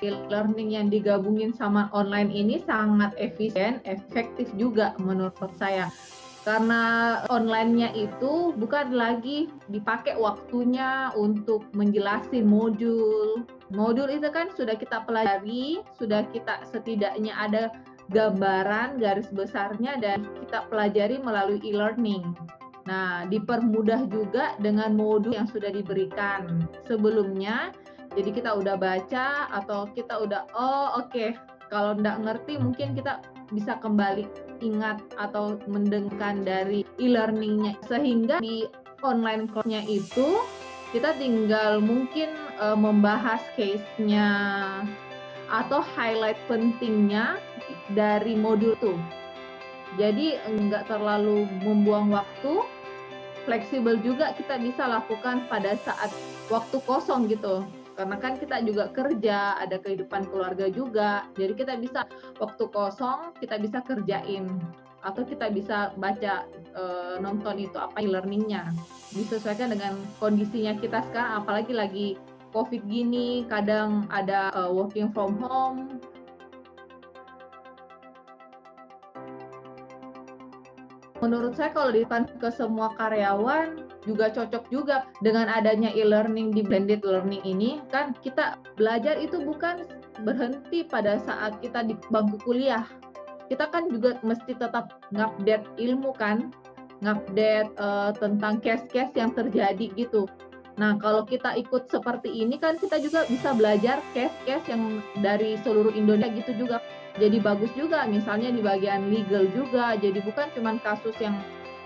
E-learning yang digabungin sama online ini sangat efisien, efektif juga menurut saya. Karena online-nya itu bukan lagi dipakai waktunya untuk menjelasin modul. Modul itu kan sudah kita pelajari, sudah kita setidaknya ada gambaran garis besarnya dan kita pelajari melalui e-learning. Nah, dipermudah juga dengan modul yang sudah diberikan sebelumnya. Jadi kita udah baca atau kita udah, oke. Kalau nggak ngerti mungkin kita bisa kembali ingat atau mendengarkan dari e-learningnya. Sehingga di online course-nya itu kita tinggal mungkin membahas case-nya atau highlight pentingnya dari modul tuh. Jadi nggak terlalu membuang waktu, fleksibel juga kita bisa lakukan pada saat waktu kosong gitu. Karena kan kita juga kerja, ada kehidupan keluarga juga. Jadi kita bisa waktu kosong, kita bisa kerjain. Atau kita bisa baca, nonton itu apa e-learningnya. Disesuaikan dengan kondisinya kita sekarang, apalagi lagi COVID gini, kadang ada working from home. Menurut saya kalau diberikan ke semua karyawan juga cocok juga dengan adanya e-learning di blended learning ini, kan kita belajar itu bukan berhenti pada saat kita di bangku kuliah. Kita kan juga mesti tetap ngupdate ilmu kan, ngupdate tentang case-case yang terjadi gitu. Nah, kalau kita ikut seperti ini kan kita juga bisa belajar case-case yang dari seluruh Indonesia gitu juga. Jadi bagus juga, misalnya di bagian legal juga. Jadi bukan cuma kasus yang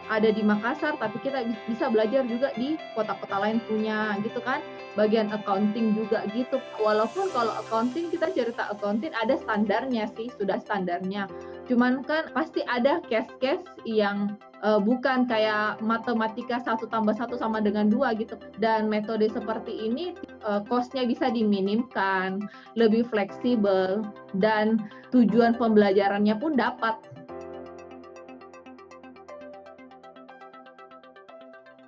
ada di Makassar, tapi kita bisa belajar juga di kota-kota lain punya gitu kan. Bagian accounting juga gitu. Walaupun kalau accounting, kita cerita accounting ada standarnya sih, sudah standarnya. Cuman kan pasti ada case-case yang bukan kayak matematika 1 tambah 1 sama dengan 2 gitu. Dan metode seperti ini cost-nya bisa diminimkan, lebih fleksibel, dan tujuan pembelajarannya pun dapat.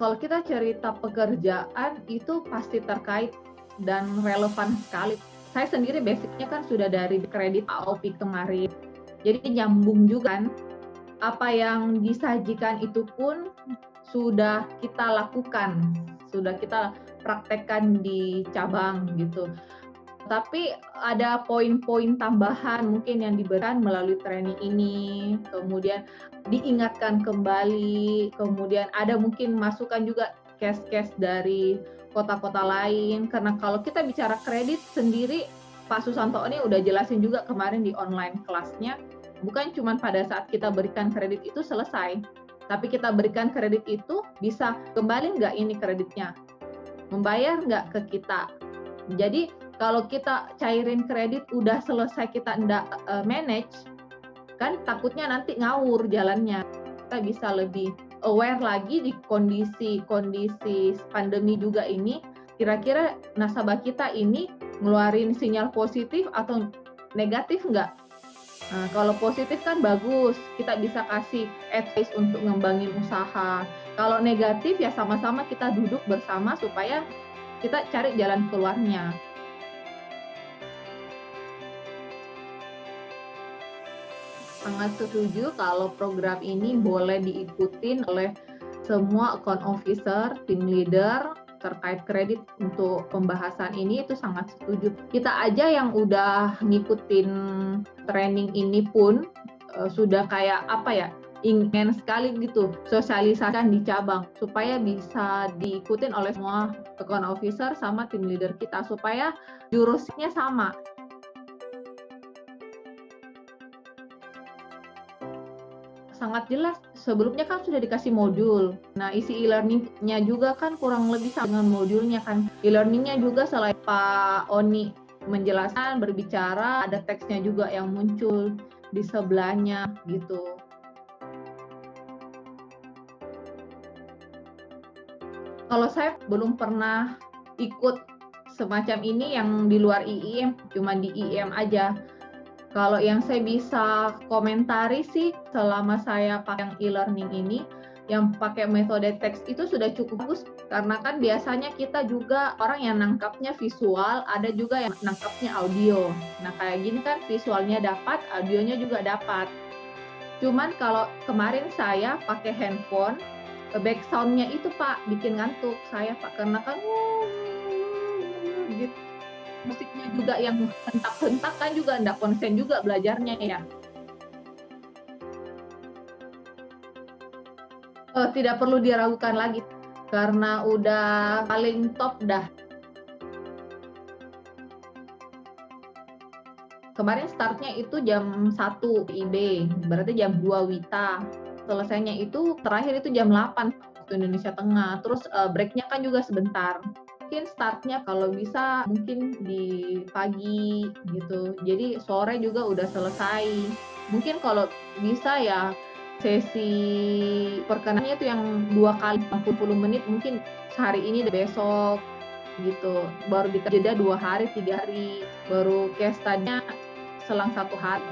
Kalau kita cerita pekerjaan itu pasti terkait dan relevan sekali. Saya sendiri basicnya kan sudah dari kredit AOP kemarin. Jadi nyambung juga kan. Apa yang disajikan itu pun sudah kita lakukan, sudah kita praktekkan di cabang gitu. Tapi ada poin-poin tambahan mungkin yang diberikan melalui training ini, kemudian diingatkan kembali, kemudian ada mungkin masukan juga case-case dari kota-kota lain. Karena kalau kita bicara kredit sendiri, Pak Susanto ini udah jelasin juga kemarin di online kelasnya, bukan cuma pada saat kita berikan kredit itu selesai, tapi kita berikan kredit itu bisa kembali nggak ini kreditnya, membayar nggak ke kita. Jadi kalau kita cairin kredit udah selesai kita nggak manage, kan takutnya nanti ngawur jalannya. Kita bisa lebih aware lagi di kondisi pandemi juga ini, kira-kira nasabah kita ini ngeluarin sinyal positif atau negatif nggak? Nah, kalau positif kan bagus, kita bisa kasih advice untuk ngembangin usaha. Kalau negatif ya sama-sama kita duduk bersama supaya kita cari jalan keluarnya. Sangat setuju kalau program ini boleh diikutin oleh semua account officer, team leader, terkait kredit untuk pembahasan ini itu sangat setuju. Kita aja yang udah ngikutin training ini pun sudah kayak apa ya, ingin sekali gitu sosialisasikan di cabang supaya bisa diikutin oleh semua account officer sama team leader kita supaya jurusnya sama. Sangat jelas, sebelumnya kan sudah dikasih modul. Nah, isi e-learning-nya juga kan kurang lebih sama dengan modulnya kan. E-learning-nya juga selain Pak Oni menjelaskan, berbicara, ada teksnya juga yang muncul di sebelahnya gitu. Kalau saya belum pernah ikut semacam ini yang di luar IIM, cuma di IIM aja. Kalau yang saya bisa komentari sih selama saya pakai yang e-learning ini, yang pakai metode teks itu sudah cukup bagus, karena kan biasanya kita juga orang yang nangkapnya visual, ada juga yang nangkapnya audio. Nah, kayak gini kan visualnya dapat, audionya juga dapat. Cuman kalau kemarin saya pakai handphone, back sound-nya itu Pak, bikin ngantuk saya Pak, karena kan gitu. Musiknya juga yang hentak-hentak kan juga nggak konsen juga belajarnya ya. Tidak perlu diragukan lagi, karena udah paling top dah. Kemarin startnya itu jam 1 IB, berarti jam 2 WITA. Selesainya itu terakhir itu jam 8 waktu Indonesia Tengah. Terus breaknya kan juga sebentar. Mungkin startnya kalau bisa mungkin di pagi gitu. Jadi sore juga udah selesai. Mungkin kalau bisa ya sesi perkenannya itu yang 2 kali 60 menit, mungkin sehari ini besok gitu. Baru dikasih jeda 2 hari, 3 hari. Baru case study-nya selang 1 hari.